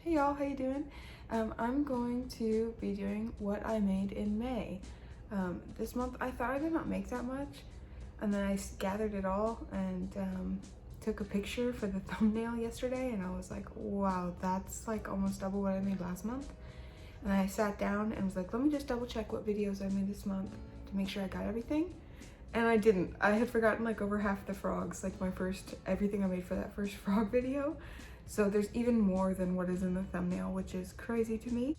Hey y'all, how you doing? I'm going to be doing what I made in May. This month I thought I did not make that much, and then I gathered it all and took a picture for the thumbnail yesterday, and I was like, wow, that's like almost double what I made last month. And I sat down and was like, let me just double check what videos I made this month to make sure I got everything. And I didn't. I had forgotten like over half the frogs, like everything I made for that first frog video. So there's even more than what is in the thumbnail, which is crazy to me.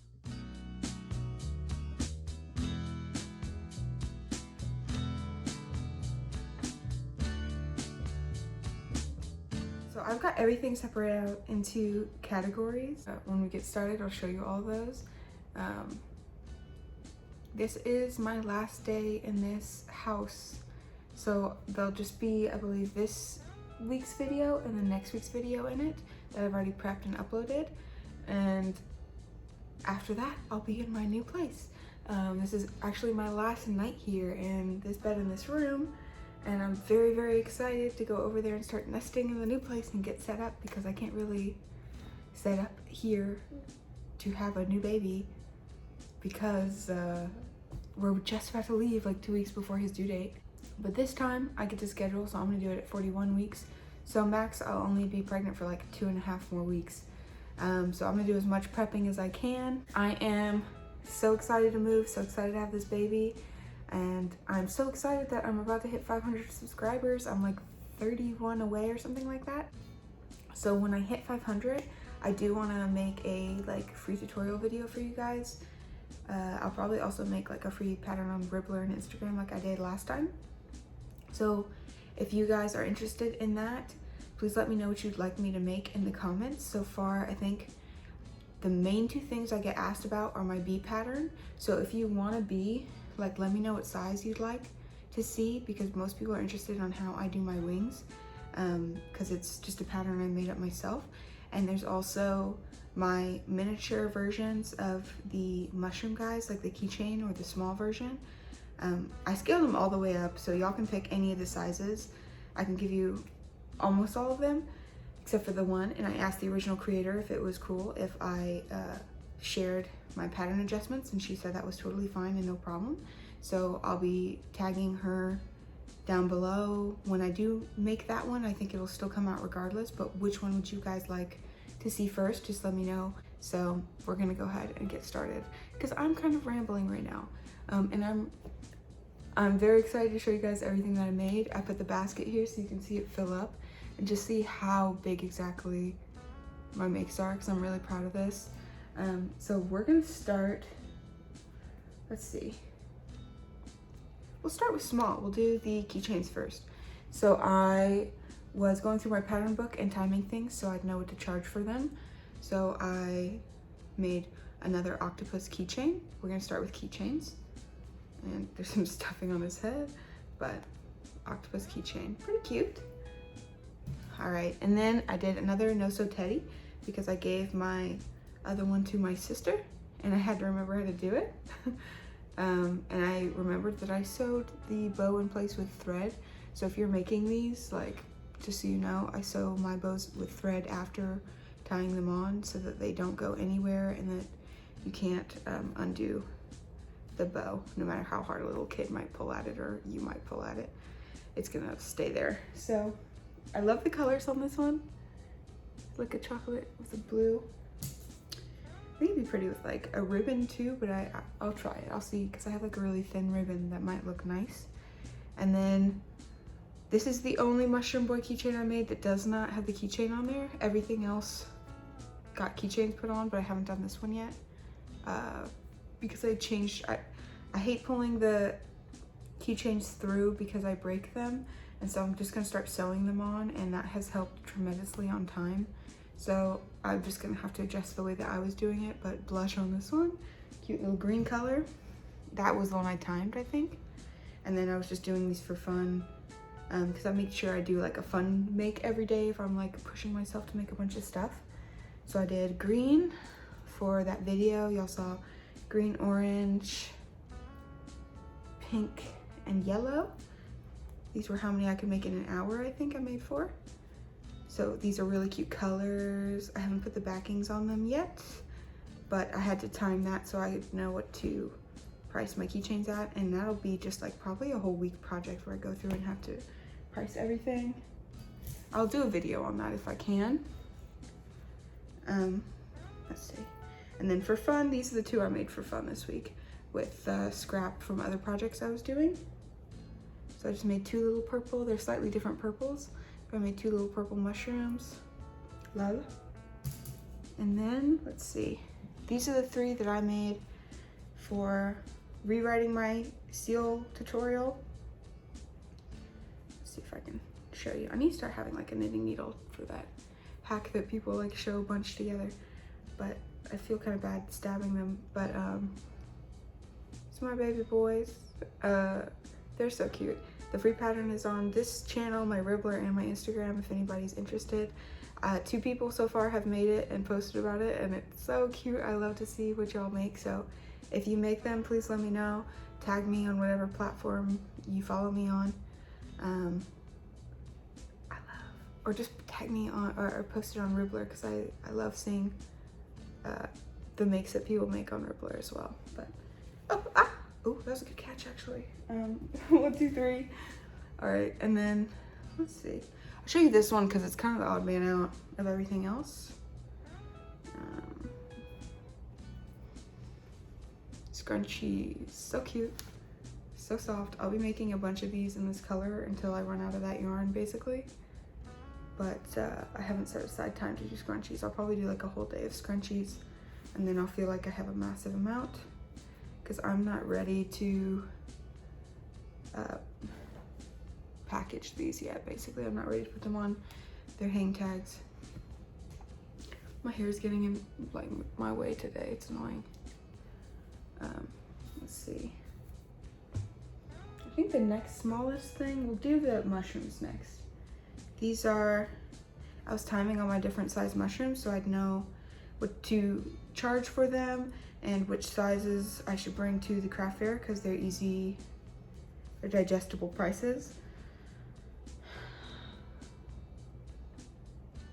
So I've got everything separated out into categories. When we get started, I'll show you all those. This is my last day in this house. So there'll just be, I believe, this week's video and the next week's video in it that I've already prepped and uploaded. And after that, I'll be in my new place. This is actually my last night here in this bed in this room. And I'm very, very excited to go over there and start nesting in the new place and get set up, because I can't really set up here to have a new baby because we're just about to leave like 2 weeks before his due date. But this time I get to schedule, so I'm gonna do it at 41 weeks. So max, I'll only be pregnant for like 2.5 more weeks. So I'm gonna do as much prepping as I can. I am so excited to move, so excited to have this baby. And I'm so excited that I'm about to hit 500 subscribers. I'm like 31 away or something like that. So when I hit 500, I do wanna make a like free tutorial video for you guys. I'll probably also make like a free pattern on Ribblr and Instagram like I did last time. So if you guys are interested in that, please let me know what you'd like me to make in the comments. So far, I think the main two things I get asked about are my bee pattern. So if you want a bee, like let me know what size you'd like to see, because most people are interested on how I do my wings, because it's just a pattern I made up myself. And there's also my miniature versions of the mushroom guys, like the keychain or the small version. I scaled them all the way up, so y'all can pick any of the sizes. I can give you almost all of them, except for the one. And I asked the original creator if it was cool if I shared my pattern adjustments, and she said that was totally fine and no problem. So I'll be tagging her down below when I do make that one. I think it'll still come out regardless, but which one would you guys like to see first? Just let me know. So we're gonna go ahead and get started, because I'm kind of rambling right now. And I'm very excited to show you guys everything that I made. I put the basket here so you can see it fill up and just see how big exactly my makes are, because I'm really proud of this. So we're gonna start, let's see. We'll start with small. We'll do the keychains first. So I was going through my pattern book and timing things so I'd know what to charge for them. So I made another octopus keychain. We're gonna start with keychains. And there's some stuffing on his head, but octopus keychain, pretty cute. All right, and then I did another No So Teddy because I gave my other one to my sister and I had to remember how to do it. And I remembered that I sewed the bow in place with thread. So if you're making these, like, just so you know, I sew my bows with thread after tying them on so that they don't go anywhere and that you can't undo the bow, no matter how hard a little kid might pull at it or you might pull at it, it's gonna stay there. So I love the colors on this one. It's like a chocolate with a blue. I think it'd be pretty with like a ribbon too, but I'll try it. I'll see, because I have like a really thin ribbon that might look nice. And then this is the only Mushroom Boy keychain I made that does not have the keychain on there. Everything else got keychains put on, but I haven't done this one yet. Because I changed, I hate pulling the keychains through because I break them. And so I'm just gonna start sewing them on, and that has helped tremendously on time. So I'm just gonna have to adjust the way that I was doing it, but blush on this one, cute little green color. That was the one I timed, I think. And then I was just doing these for fun, because I make sure I do like a fun make every day if I'm like pushing myself to make a bunch of stuff. So I did green for that video. Y'all saw green, orange, pink, and yellow. These were how many I could make in an hour, I think I made 4. So these are really cute colors. I haven't put the backings on them yet, but I had to time that so I know what to price my keychains at, and that'll be just like probably a whole week project where I go through and have to price everything. I'll do a video on that if I can. Let's see. And then for fun, these are the two I made for fun this week with scrap from other projects I was doing. So I just made two little purple, they're slightly different purples, but I made two little purple mushrooms. Love. And then, let's see. These are the three that I made for rewriting my seal tutorial. Let's see if I can show you. I need to start having like a knitting needle for that hack that people like show bunched together, but I feel kind of bad stabbing them. But it's my baby boys. They're so cute. The free pattern is on this channel, my Ribblr, and my Instagram if anybody's interested. 2 people so far have made it and posted about it, and it's so cute. I love to see what y'all make. So if you make them, please let me know. Tag me on whatever platform you follow me on. Or just tag me on, or post it on Ribblr, because I love seeing the makes that people make on Ribblr as well. But oh, that was a good catch actually. 1, 2, 3. All right, and then let's see. I'll show you this one because it's kind of the odd man out of everything else. Scrunchies, so cute, so soft. I'll be making a bunch of these in this color until I run out of that yarn, basically. But I haven't set aside time to do scrunchies. I'll probably do like a whole day of scrunchies, and then I'll feel like I have a massive amount, because I'm not ready to package these yet. Basically, I'm not ready to put them on their hang tags. My hair is getting in like my way today. It's annoying. Let's see. I think the next smallest thing, we'll do the mushrooms next. These are, I was timing on my different size mushrooms so I'd know what to charge for them and which sizes I should bring to the craft fair, because they're digestible prices.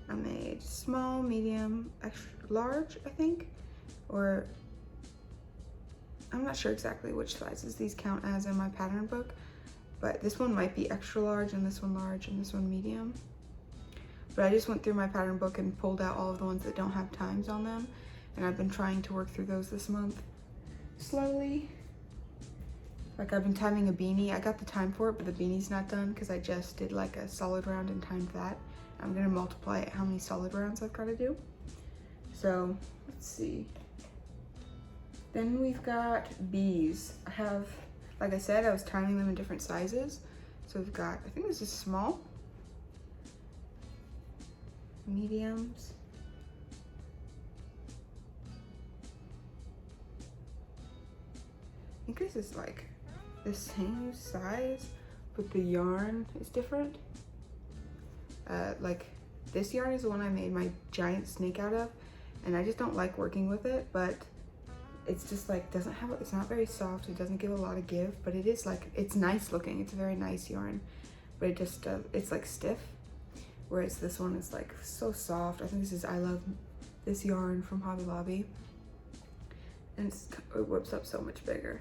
I made small, medium, extra large, I think, or I'm not sure exactly which sizes these count as in my pattern book, but this one might be extra large and this one large and this one medium. But I just went through my pattern book and pulled out all of the ones that don't have times on them, and I've been trying to work through those this month slowly. Like I've been timing a beanie. I got the time for it, but the beanie's not done because I just did like a solid round and timed that. I'm gonna multiply it how many solid rounds I've got to do. So let's see. Then we've got bees. I have, like I said, I was timing them in different sizes. So we've got, I think this is small, mediums, I think this is like the same size, but the yarn is different. Like this yarn is the one I made my giant snake out of, and I just don't like working with it, but it's just like it's not very soft. It doesn't give a lot of give, but it is like, it's nice looking. It's a very nice yarn, but it just it's like stiff, whereas this one is like so soft. I think this is, I love this yarn from Hobby Lobby, and it whips up so much bigger,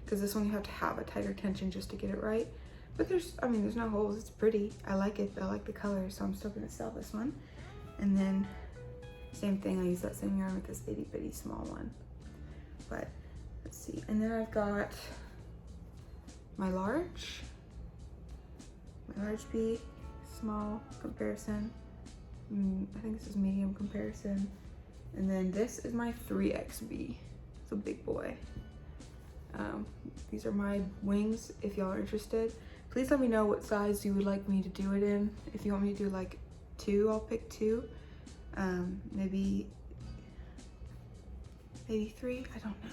because this one you have to have a tighter tension just to get it right. But there's no holes. It's pretty. I like it. I like the color, so I'm still gonna sell this one. And then same thing, I use that same yarn with this itty bitty small one. But let's see. And then I've got my large bee, small comparison. I think this is medium comparison. And then this is my 3X bee. It's a big boy. These are my wings if y'all are interested. Please let me know what size you would like me to do it in. If you want me to do like 2, I'll pick 2. Maybe 3, I don't know.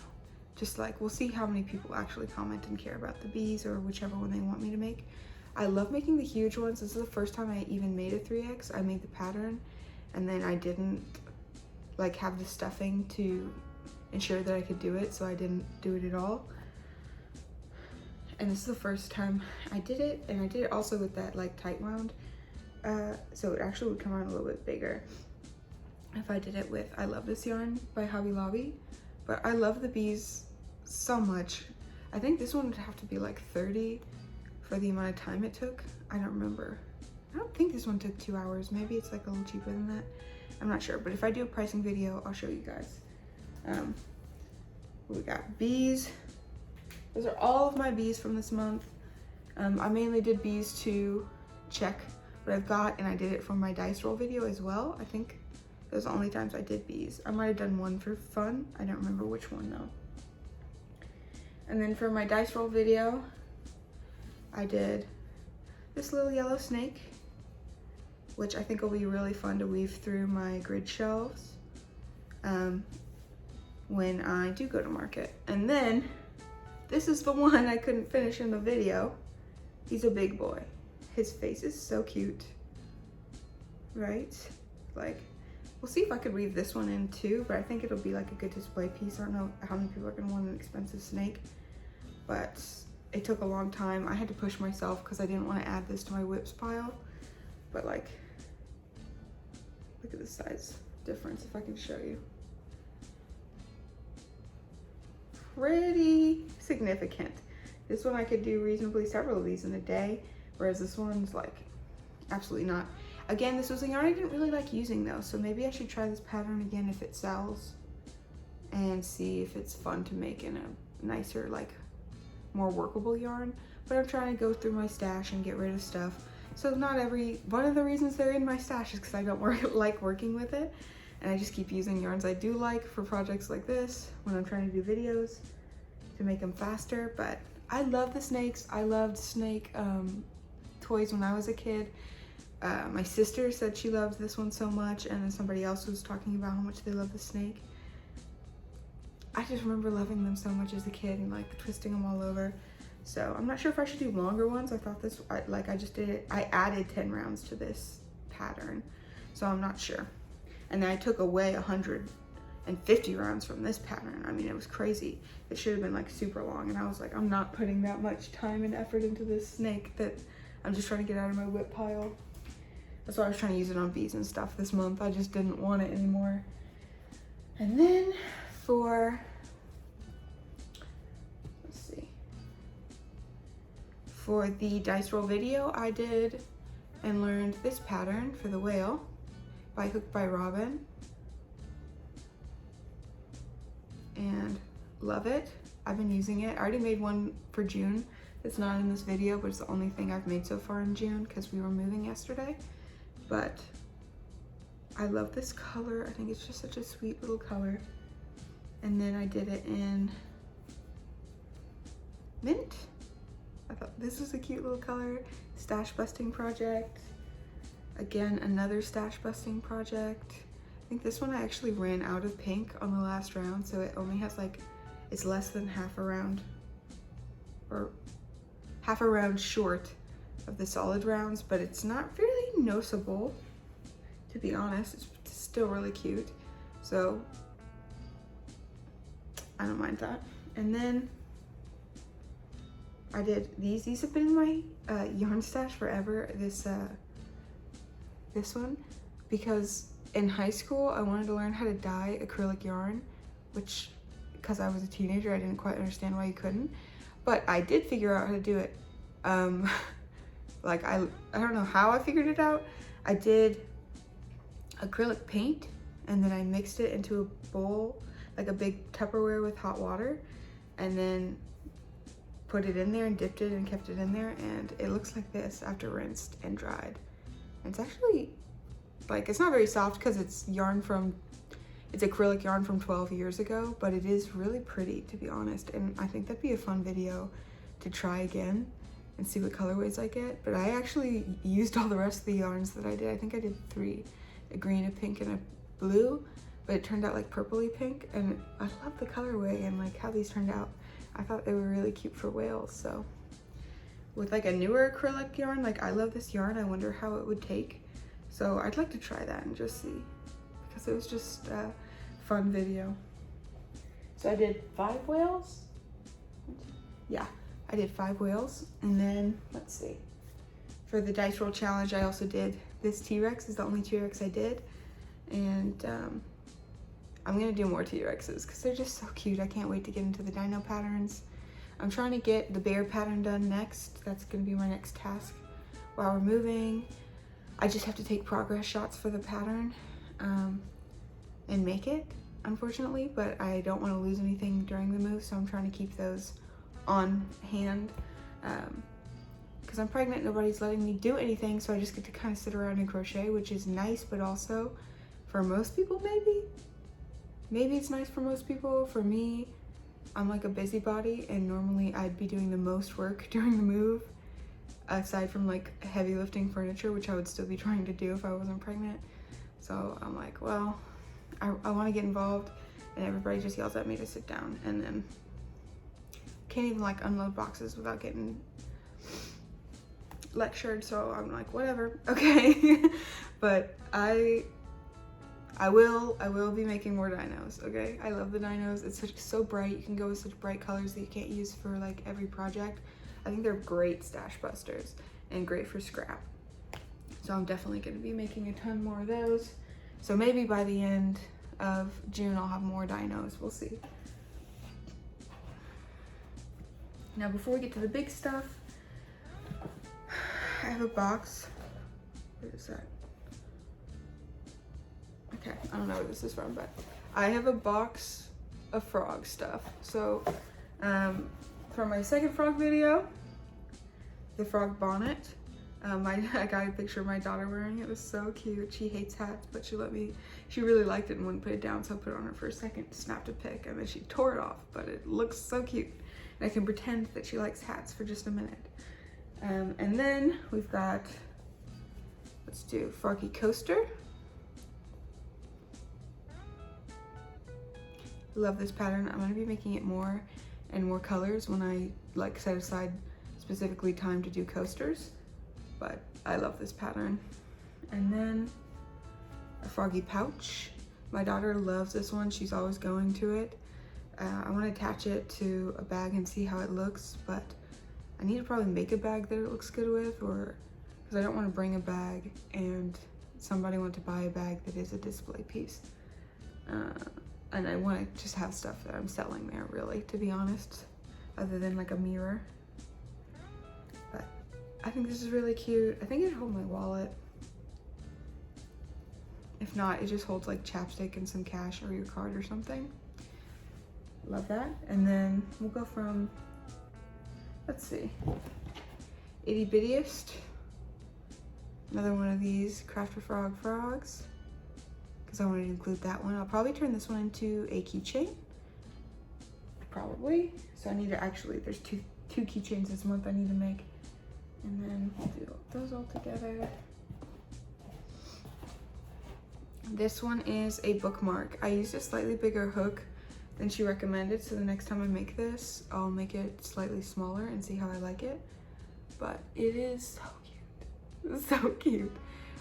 Just like, we'll see how many people actually comment and care about the bees, or whichever one they want me to make. I love making the huge ones. This is the first time I even made a 3X. I made the pattern, and then I didn't like have the stuffing to ensure that I could do it, so I didn't do it at all. And this is the first time I did it, and I did it also with that like tight wound so it actually would come out a little bit bigger if I did it with I Love This Yarn by Hobby Lobby. But I love the bees so much. I think this one would have to be like 30 for the amount of time it took. I don't remember. I don't think this one took 2 hours. Maybe it's like a little cheaper than that. I'm not sure, but if I do a pricing video, I'll show you guys. We got bees. Those are all of my bees from this month. I mainly did bees to check what I've got, and I did it for my dice roll video as well. I think those are the only times I did bees. I might have done one for fun. I don't remember which one though. And then for my dice roll video, I did this little yellow snake, which I think will be really fun to weave through my grid shelves when I do go to market. And then this is the one I couldn't finish in the video. He's a big boy. His face is so cute, right? Like, we'll see if I could weave this one in too, but I think it'll be like a good display piece. I don't know how many people are gonna want an expensive snake, but it took a long time. I had to push myself because I didn't want to add this to my WIPS pile. But like, look at the size difference if I can show you. Pretty significant. This one I could do reasonably several of these in a day, whereas this one's like absolutely not. Again, this was a yarn I didn't really like using though, so maybe I should try this pattern again if it sells and see if it's fun to make in a nicer, like more workable yarn. But I'm trying to go through my stash and get rid of stuff. So not every, one of the reasons they're in my stash is because I don't like working with it, and I just keep using yarns I do like for projects like this when I'm trying to do videos to make them faster. But I love the snakes. I loved snake toys when I was a kid. My sister said she loved this one so much, and then somebody else was talking about how much they love the snake. I just remember loving them so much as a kid and like twisting them all over. So I'm not sure if I should do longer ones. I thought this, I just did it. I added 10 rounds to this pattern, so I'm not sure. And then I took away 150 rounds from this pattern. I mean, it was crazy. It should have been like super long, and I was like, I'm not putting that much time and effort into this snake that I'm just trying to get out of my WIP pile. That's why I was trying to use it on bees and stuff this month. I just didn't want it anymore. And then for, let's see, for the dice roll video, I did and learned this pattern for the whale by Hooked by Robin, and love it. I've been using it. I already made one for June. It's not in this video, but it's the only thing I've made so far in June because we were moving yesterday. But I love this color. I think it's just such a sweet little color. And then I did it in mint. I thought this was a cute little color. Stash busting project. Again, another stash busting project. I think this one I actually ran out of pink on the last round, so it only has like, it's less than half a round, or half a round short of the solid rounds, but it's not really noticeable, to be honest. It's still really cute, so I don't mind that. And then I did these. These have been in my yarn stash forever. This one, because in high school I wanted to learn how to dye acrylic yarn, which, because I was a teenager, I didn't quite understand why you couldn't, but I did figure out how to do it. Like I don't know how I figured it out. I did acrylic paint, and then I mixed it into a bowl, like a big Tupperware with hot water, and then put it in there and dipped it and kept it in there, and it looks like this after rinsed and dried. And it's actually, like, it's not very soft because it's yarn from, it's acrylic yarn from 12 years ago, but it is really pretty, to be honest. And I think that'd be a fun video to try again and see what colorways I get. But I actually used all the rest of the yarns that I did. I think I did 3, a green, a pink, and a blue, but it turned out like purpley pink, and I love the colorway and like how these turned out. I thought they were really cute for whales. So with like a newer acrylic yarn, like I love this yarn, I wonder how it would take. So I'd like to try that and just see, because it was just a fun video. So I did 5 whales. Yeah, I did 5 whales. And then let's see, for the dice roll challenge, I also did this T-Rex is the only T-Rex I did, and I'm gonna do more T-Rexes because they're just so cute. I can't wait to get into the dino patterns. I'm trying to get the bear pattern done next. That's gonna be my next task while we're moving. I just have to take progress shots for the pattern and make it, unfortunately, but I don't want to lose anything during the move, so I'm trying to keep those on hand. Because I'm pregnant, nobody's letting me do anything, so I just get to kind of sit around and crochet, which is nice, but also for most people, maybe it's nice for most people. For me, I'm like a busybody, and normally I'd be doing the most work during the move, aside from like heavy lifting furniture, which I would still be trying to do if I wasn't pregnant. So I'm like, well, I want to get involved, and everybody just yells at me to sit down, and then can't even like unload boxes without getting lectured. So I'm like, whatever, okay. But I will be making more dinos, okay? I love the dinos. It's so bright. You can go with such bright colors that you can't use for like every project. I think they're great stash busters and great for scrap. So I'm definitely going to be making a ton more of those. So maybe by the end of June I'll have more dinos. We'll see. Now before we get to the big stuff, I have a box. What is that? Okay, I don't know where this is from, but I have a box of frog stuff. So for my second frog video, the frog bonnet, I got a picture of my daughter wearing it. It was so cute. She hates hats, but she really liked it and wouldn't put it down, so I put it on her for a second, snapped a pic, and then she tore it off, but it looks so cute. And I can pretend that she likes hats for just a minute. And then we've got, let's do Froggy Coaster. Love this pattern. I'm gonna be making it more and more colors when I like set aside specifically time to do coasters, but I love this pattern. And then a Froggy Pouch. My daughter loves this one. She's always going to it. I want to attach it to a bag and see how it looks, but I need to probably make a bag that it looks good with, or because I don't want to bring a bag and somebody want to buy a bag that is a display piece. And I want to just have stuff that I'm selling there, really, to be honest, other than like a mirror. But I think this is really cute. I think it'd hold my wallet. If not, it just holds like chapstick and some cash or your card or something. Love that. And then we'll go from, let's see, Itty Bittiest. Another one of these Craft a Frog frogs, because I wanted to include that one. I'll probably turn this one into a keychain, probably. So I need to actually, there's two keychains this month I need to make. And then we'll do those all together. This one is a bookmark. I used a slightly bigger hook than she recommended, so the next time I make this, I'll make it slightly smaller and see how I like it. But it is so cute. It's so cute.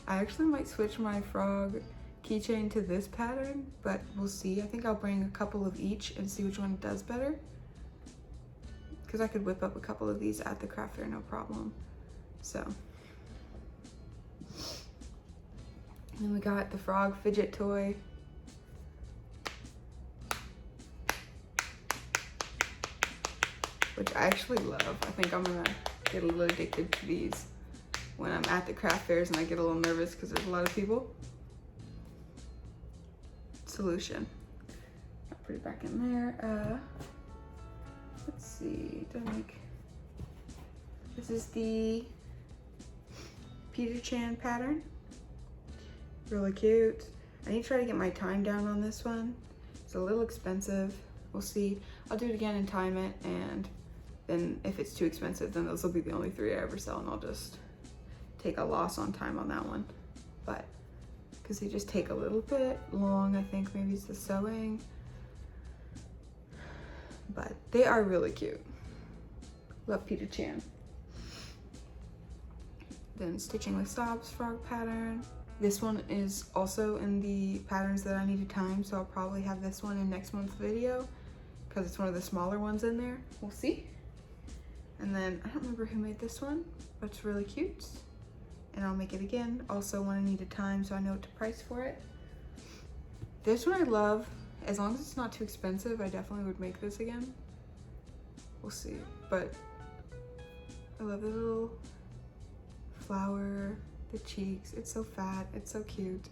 I actually might switch my frog keychain to this pattern, but we'll see. I think I'll bring a couple of each and see which one does better, because I could whip up a couple of these at the craft fair, no problem. So. And then we got the frog fidget toy. Which I actually love. I think I'm gonna get a little addicted to these when I'm at the craft fairs and I get a little nervous because there's a lot of people. Solution. I'll put it back in there. Let's see, this is the Peter Chan pattern. Really cute. I need to try to get my time down on this one. It's a little expensive. We'll see. I'll do it again and time it, and then if it's too expensive, then those will be the only 3 I ever sell, and I'll just take a loss on time on that one. But because they just take a little bit long, I think maybe it's the sewing. But they are really cute. Love Peter Chan. Then Stitching with Sobs frog pattern. This one is also in the patterns that I need to time, so I'll probably have this one in next month's video because it's one of the smaller ones in there. We'll see. And then I don't remember who made this one, but it's really cute. and I'll make it again. Also when I need a time so I know what to price for it. This one I love. As long as it's not too expensive, I definitely would make this again. We'll see, but I love the little flower, the cheeks. It's so fat, it's so cute.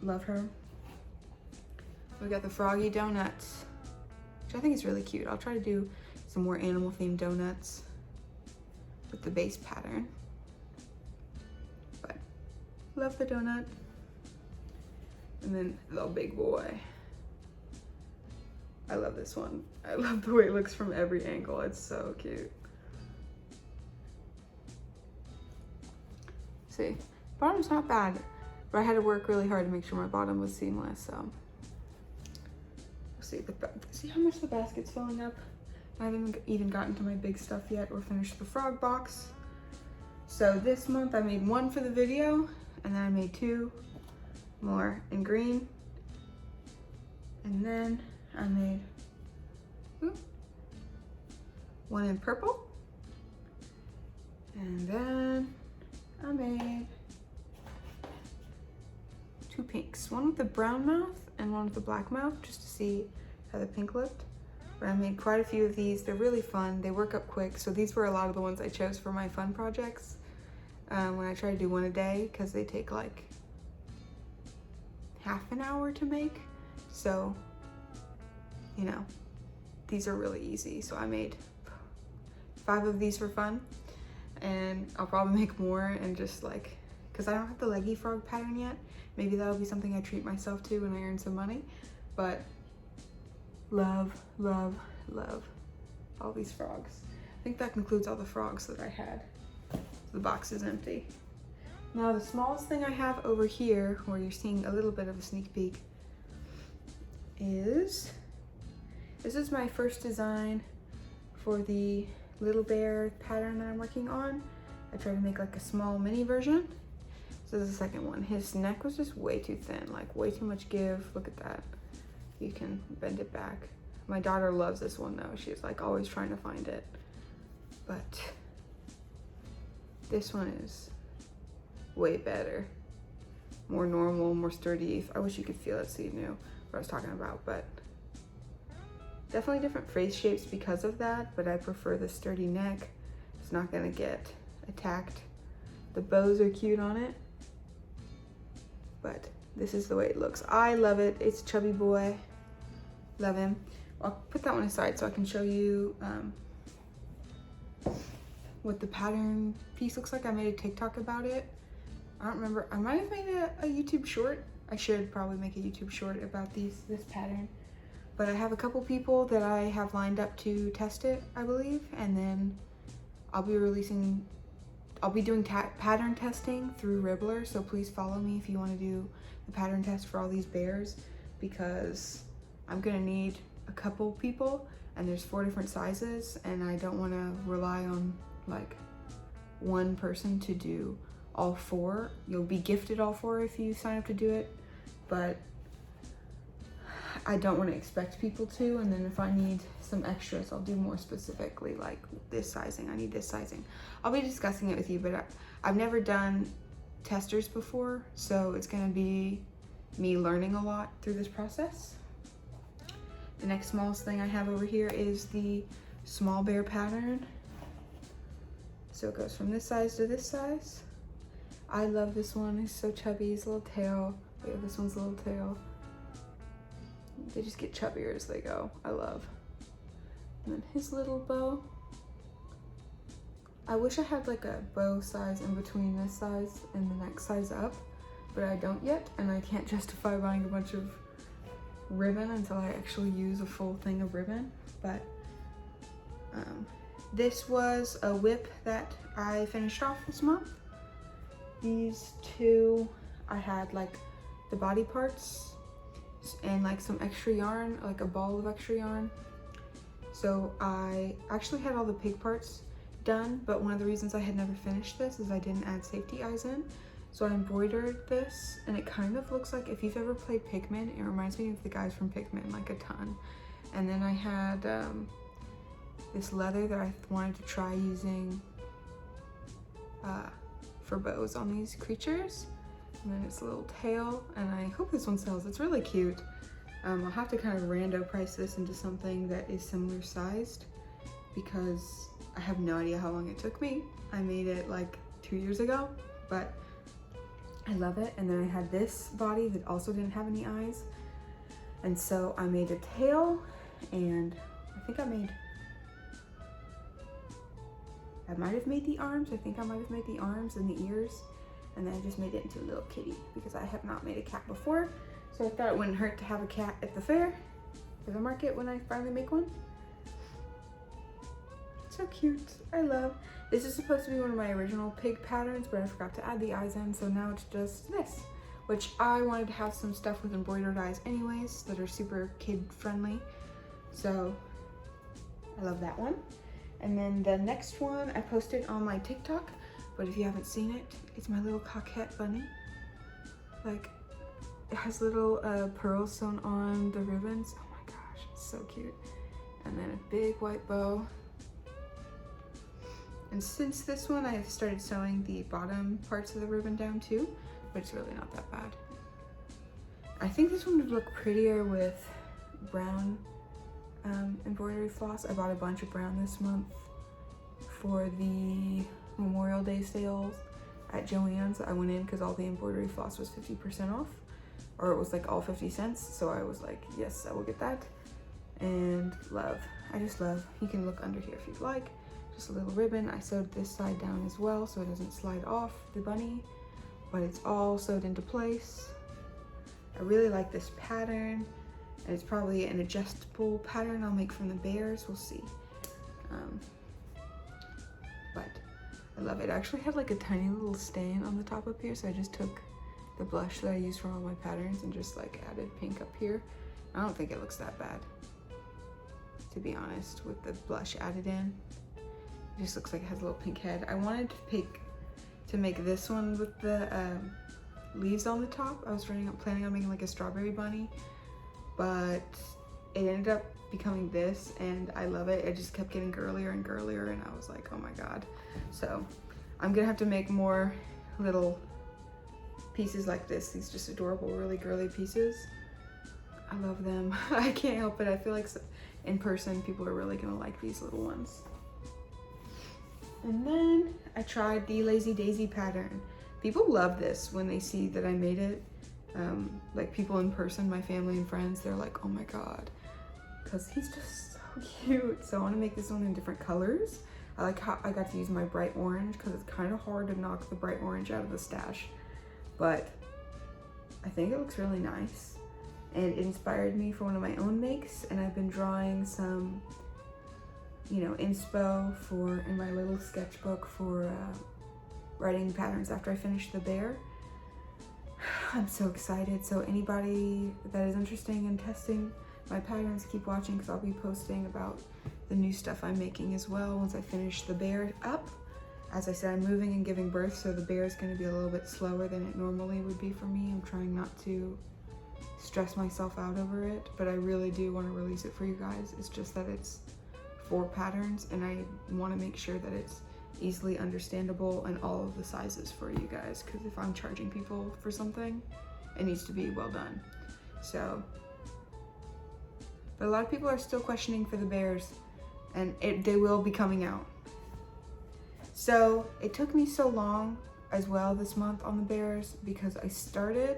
Love her. We got the froggy donuts, which I think is really cute. I'll try to do some more animal themed donuts with the base pattern. But love the donut. And then the big boy. I love this one. I love the way it looks from every angle. It's so cute. See, bottom's not bad, but I had to work really hard to make sure my bottom was seamless, so. See how much the basket's filling up? I haven't even gotten to my big stuff yet or finished the frog box. So this month I made one for the video, and then I made 2 more in green. And then I made one in purple. And then I made 2 pinks. One with the brown mouth and one with the black mouth, just to see how the pink looked. But I made quite a few of these. They're really fun. They work up quick. So these were a lot of the ones I chose for my fun projects. When I try to do one a day, because they take like half an hour to make. So, you know, these are really easy. So I made 5 of these for fun, and I'll probably make more, and just like, because I don't have the leggy frog pattern yet. Maybe that'll be something I treat myself to when I earn some money. But love, love, love all these frogs. I think that concludes all the frogs that I had. The box is empty. Now the smallest thing I have over here, where you're seeing a little bit of a sneak peek, is, this is my first design for the little bear pattern that I'm working on. I tried to make like a small mini version. So this is the second one. His neck was just way too thin, like way too much give. Look at that. You can bend it back. My daughter loves this one though. She's like always trying to find it. But this one is way better. More normal, more sturdy. I wish you could feel it so you knew what I was talking about, but definitely different face shapes because of that, but I prefer the sturdy neck. It's not gonna get attacked. The bows are cute on it, but this is the way it looks. I love it. It's a chubby boy. Love him. I'll put that one aside so I can show you what the pattern piece looks like. I made a TikTok about it. I don't remember. I might have made a YouTube short. I should probably make a YouTube short about this pattern. But I have a couple people that I have lined up to test it, I believe, and then I'll be doing pattern testing through Ribblr, so please follow me if you want to do the pattern test for all these bears, because I'm gonna need a couple people, and there's 4 different sizes, and I don't want to rely on like one person to do all 4. You'll be gifted all 4 if you sign up to do it, but I don't want to expect people to, and then if I need some extras, I'll do more specifically, like this sizing, I need this sizing. I'll be discussing it with you, but I've never done testers before, so it's gonna be me learning a lot through this process. The next smallest thing I have over here is the small bear pattern. So it goes from this size to this size. I love this one. He's so chubby, his little tail. Yeah, this one's a little tail. They just get chubbier as they go. I love. And then his little bow. I wish I had like a bow size in between this size and the next size up, but I don't yet, and I can't justify buying a bunch of ribbon until I actually use a full thing of ribbon. But this was a WIP that I finished off this month. These 2, I had like the body parts and like some extra yarn, like a ball of extra yarn. So I actually had all the pig parts done, but one of the reasons I had never finished this is I didn't add safety eyes in. So I embroidered this, and it kind of looks like, if you've ever played Pikmin, it reminds me of the guys from Pikmin, like a ton. And then I had this leather that I wanted to try using for bows on these creatures. And then its a little tail, and I hope this one sells. It's really cute. I'll have to kind of rando price this into something that is similar sized because I have no idea how long it took me. I made it like 2 years ago, but I love it. And then I had this body that also didn't have any eyes. And so I made a tail, and I think I might have made the arms. I think I might have made the arms and the ears. And then I just made it into a little kitty because I have not made a cat before. So I thought it wouldn't hurt to have a cat at the fair, for the market when I finally make one. So cute, I love. This is supposed to be one of my original pig patterns, but I forgot to add the eyes in, so now it's just this, which I wanted to have some stuff with embroidered eyes anyways that are super kid friendly. So I love that one. And then the next one I posted on my TikTok, but if you haven't seen it, it's my little coquette bunny. Like, it has little pearls sewn on the ribbons. Oh my gosh, it's so cute. And then a big white bow. And since this one, I have started sewing the bottom parts of the ribbon down too, but it's really not that bad. I think this one would look prettier with brown embroidery floss. I bought a bunch of brown this month for the Memorial Day sales at Joann's. I went in because all the embroidery floss was 50% off, or it was like all 50 cents. So I was like, yes, I will get that. And love, I just love. You can look under here if you'd like. Just a little ribbon. I sewed this side down as well so it doesn't slide off the bunny, but it's all sewed into place. I really like this pattern, and it's probably an adjustable pattern I'll make from the bears. We'll see. But I love it. I actually had like a tiny little stain on the top up here, so I just took the blush that I use for all my patterns and just like added pink up here. I don't think it looks that bad, to be honest, with the blush added in. It just looks like it has a little pink head. I wanted to make this one with the leaves on the top. I was planning on making like a strawberry bunny, but it ended up becoming this, and I love it. It just kept getting girlier and girlier, and I was like, oh my god. So I'm gonna have to make more little pieces like this. These just adorable, really girly pieces. I love them. I can't help it. I feel like in person people are really gonna like these little ones. And then I tried the Lazy Daisy pattern. People love this when they see that I made it. Like people in person, my family and friends, they're like, oh my god, because he's just so cute. So I want to make this one in different colors. I like how I got to use my bright orange because it's kind of hard to knock the bright orange out of the stash, but I think it looks really nice. And it inspired me for one of my own makes, and I've been drawing some, you know, inspo in my little sketchbook for writing patterns after I finish the bear. I'm so excited. So anybody that is interested in testing my patterns, keep watching because I'll be posting about the new stuff I'm making as well once I finish the bear up. As I said, I'm moving and giving birth, so the bear is going to be a little bit slower than it normally would be for me. I'm trying not to stress myself out over it, but I really do want to release it for you guys. It's just that it's 4 patterns, and I want to make sure that it's easily understandable and all of the sizes for you guys, because if I'm charging people for something, it needs to be well done. So, but a lot of people are still questioning for the bears, and they will be coming out. So it took me so long as well this month on the bears because I started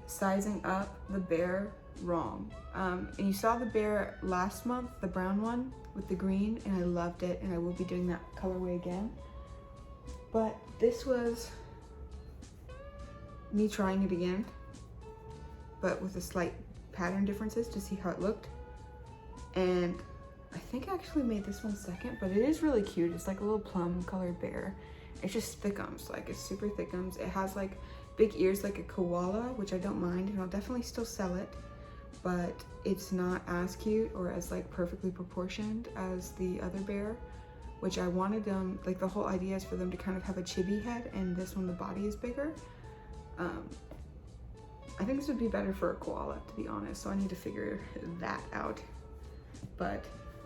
sizing up the bear wrong. And you saw the bear last month, the brown one with the green, and I loved it, and I will be doing that colorway again. But this was me trying it again, but with a slight pattern differences to see how it looked. And I think I actually made this one second, but it is really cute. It's like a little plum colored bear. It's just thickums, like it's super thickums. It has like big ears like a koala, which I don't mind, and I'll definitely still sell it, but it's not as cute or as like perfectly proportioned as the other bear, which I wanted them, like the whole idea is for them to kind of have a chibi head, and this one the body is bigger. I think this would be better for a koala, to be honest, so I need to figure that out. But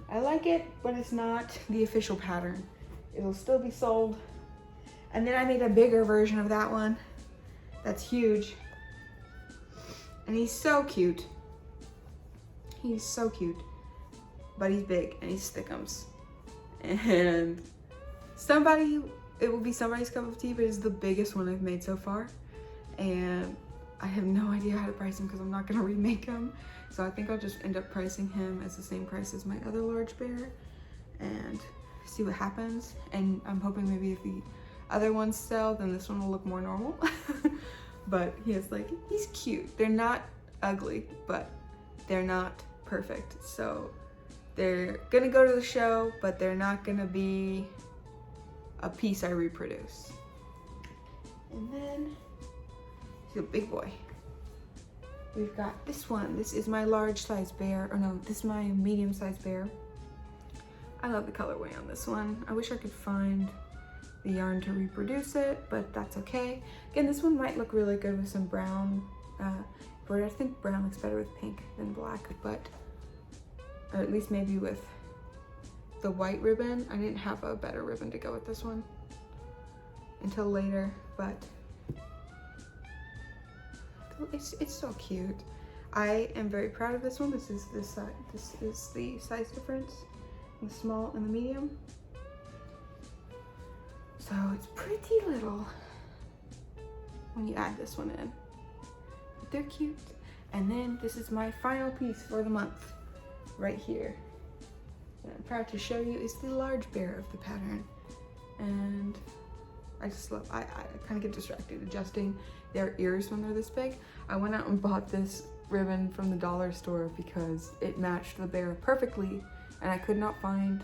I like it, but it's not the official pattern. It'll still be sold And then I made a bigger version of that one. That's huge. And he's so cute. He's so cute. But he's big and he's thickums. And it will be somebody's cup of tea, but it's the biggest one I've made so far. And I have no idea how to price him because I'm not gonna remake him. So I think I'll just end up pricing him as the same price as my other large bear and see what happens. And I'm hoping maybe if the other ones sell, then this one will look more normal. But he's cute. They're not ugly, but they're not perfect. So they're gonna go to the show, but they're not gonna be a piece I reproduce. And then he's a big boy. We've got this one. This is my large size bear, or no, this is my medium sized bear. I love the colorway on this one. I wish I could find the yarn to reproduce it, but that's okay. Again, this one might look really good with some brown, but I think brown looks better with pink than black, but, or at least maybe with the white ribbon. I didn't have a better ribbon to go with this one until later, but it's so cute. I am very proud of this one. This is the size difference, the small and the medium. So it's pretty little when you add this one in. But they're cute. And then this is my final piece for the month, right here. And I'm proud to show you is the large bear of the pattern. And I just love, I kind of get distracted adjusting their ears when they're this big. I went out and bought this ribbon from the dollar store because it matched the bear perfectly, and I could not find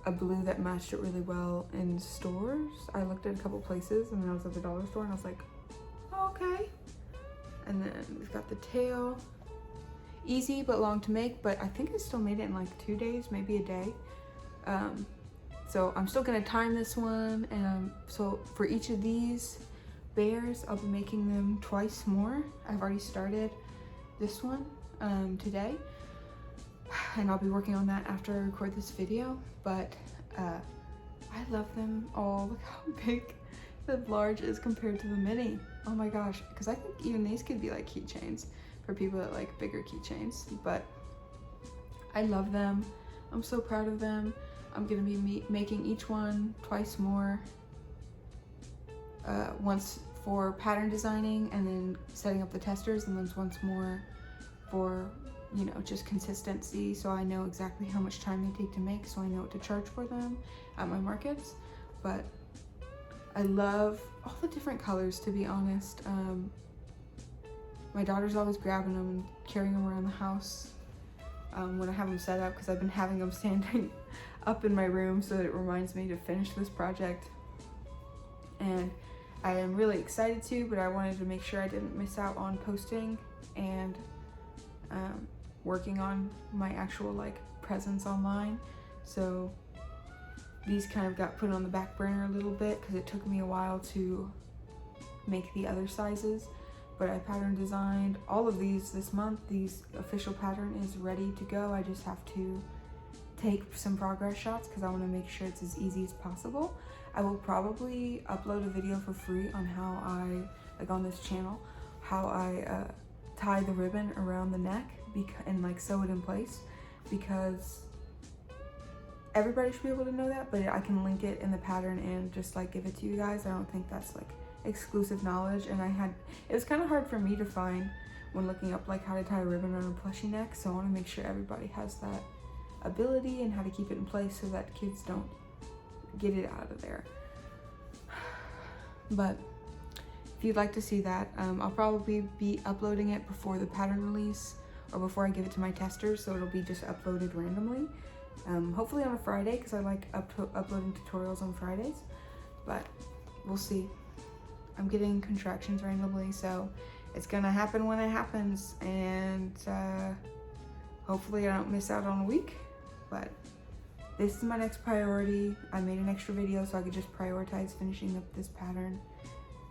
a blue that matched it really well in stores. I looked at a couple places and then I was at the dollar store and I was like, oh, okay. And then we've got the tail. Easy but long to make, but I think I still made it in like 2 days, maybe a day. So I'm still gonna time this one, and so for each of these bears, I'll be making them twice more. I've already started this one today, and I'll be working on that after I record this video. But I love them all. Look how big the large is compared to the mini. Oh my gosh, because I think even these could be like keychains for people that like bigger keychains, but I love them. I'm so proud of them. I'm gonna be making each one twice more. Once for pattern designing and then setting up the testers, and then once more for, you know, just consistency, so I know exactly how much time they take to make, so I know what to charge for them at my markets. But I love all the different colors, to be honest. My daughter's always grabbing them and carrying them around the house when I have them set up, because I've been having them standing up in my room so that it reminds me to finish this project. And I am really excited to, but I wanted to make sure I didn't miss out on posting and working on my actual like presence online. So these kind of got put on the back burner a little bit because it took me a while to make the other sizes. But I pattern designed all of these this month. These official pattern is ready to go. I just have to take some progress shots because I want to make sure it's as easy as possible. I will probably upload a video for free on how I, like on this channel, how I tie the ribbon around the neck and like sew it in place, because everybody should be able to know that, but I can link it in the pattern and just like give it to you guys. I don't think that's like exclusive knowledge, and it was kind of hard for me to find when looking up like how to tie a ribbon on a plushie neck, so I want to make sure everybody has that ability and how to keep it in place so that kids don't get it out of there. But if you'd like to see that, I'll probably be uploading it before the pattern release or before I give it to my testers, so it'll be just uploaded randomly. Hopefully on a Friday, because I like uploading tutorials on Fridays, but we'll see. I'm getting contractions randomly, so it's gonna happen when it happens, and hopefully I don't miss out on a week. But this is my next priority. I made an extra video so I could just prioritize finishing up this pattern,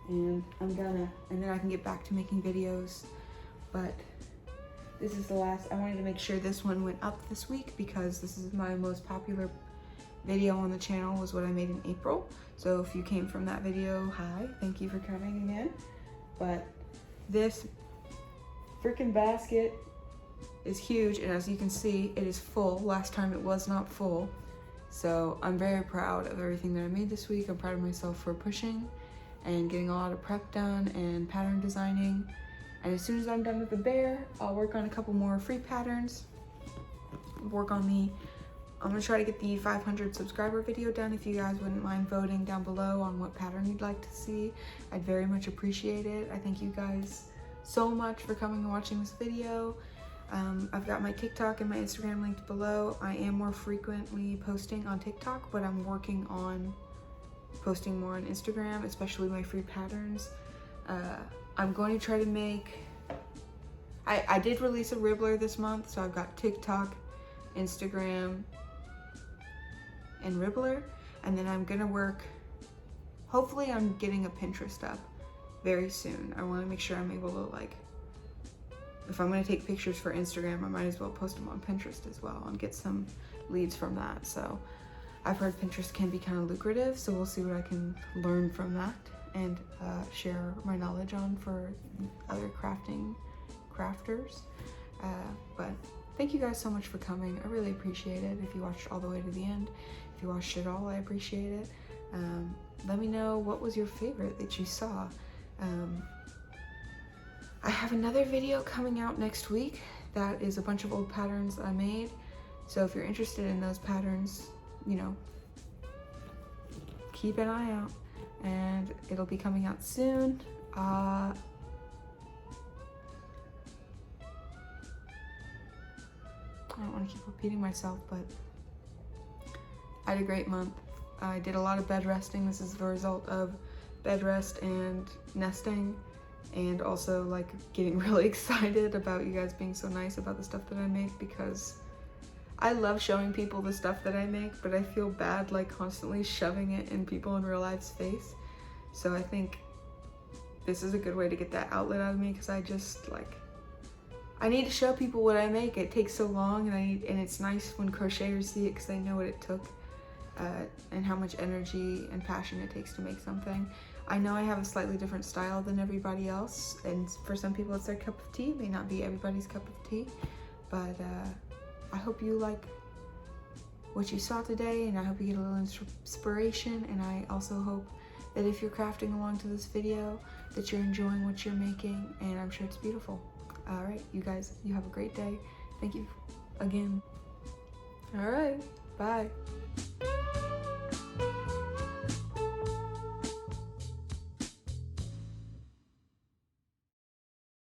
and and then I can get back to making videos. But this is the last. I wanted to make sure this one went up this week because this is my most popular video on the channel was what I made in April. So if you came from that video, hi, thank you for coming again. But this freaking basket is huge, and as you can see, it is full. Last time it was not full. So I'm very proud of everything that I made this week. I'm proud of myself for pushing and getting a lot of prep done and pattern designing. And as soon as I'm done with the bear, I'll work on a couple more free patterns. I'm gonna try to get the 500 subscriber video done. If you guys wouldn't mind voting down below on what pattern you'd like to see, I'd very much appreciate it. I thank you guys so much for coming and watching this video. I've got my TikTok and my Instagram linked below. I am more frequently posting on TikTok, but I'm working on posting more on Instagram, especially my free patterns. I'm going to try to make, I did release a Ribblr this month, so I've got TikTok, Instagram, and Ribblr, and then I'm gonna work, hopefully I'm getting a Pinterest up very soon. I want to make sure I'm able to, like, if I'm gonna take pictures for Instagram, I might as well post them on Pinterest as well and get some leads from that. So I've heard Pinterest can be kind of lucrative, so we'll see what I can learn from that and share my knowledge on for other crafters. But thank you guys so much for coming. I really appreciate it. If you watched all the way to the end, if you watched it all, I appreciate it. Let me know what was your favorite that you saw. I have another video coming out next week that is a bunch of old patterns that I made. So if you're interested in those patterns, you know, keep an eye out, and it'll be coming out soon. I don't want to keep repeating myself, but I had a great month. I did a lot of bed resting. This is the result of bed rest and nesting, and also like getting really excited about you guys being so nice about the stuff that I make, because I love showing people the stuff that I make, but I feel bad like constantly shoving it in people in real life's face. So I think this is a good way to get that outlet out of me, because I just like, I need to show people what I make. It takes so long, and it's nice when crocheters see it because they know what it took and how much energy and passion it takes to make something. I know I have a slightly different style than everybody else, and for some people it's their cup of tea. It may not be everybody's cup of tea, but I hope you like what you saw today, and I hope you get a little inspiration, and I also hope that if you're crafting along to this video, that you're enjoying what you're making, and I'm sure it's beautiful. All right, you guys, you have a great day. Thank you again. All right, bye.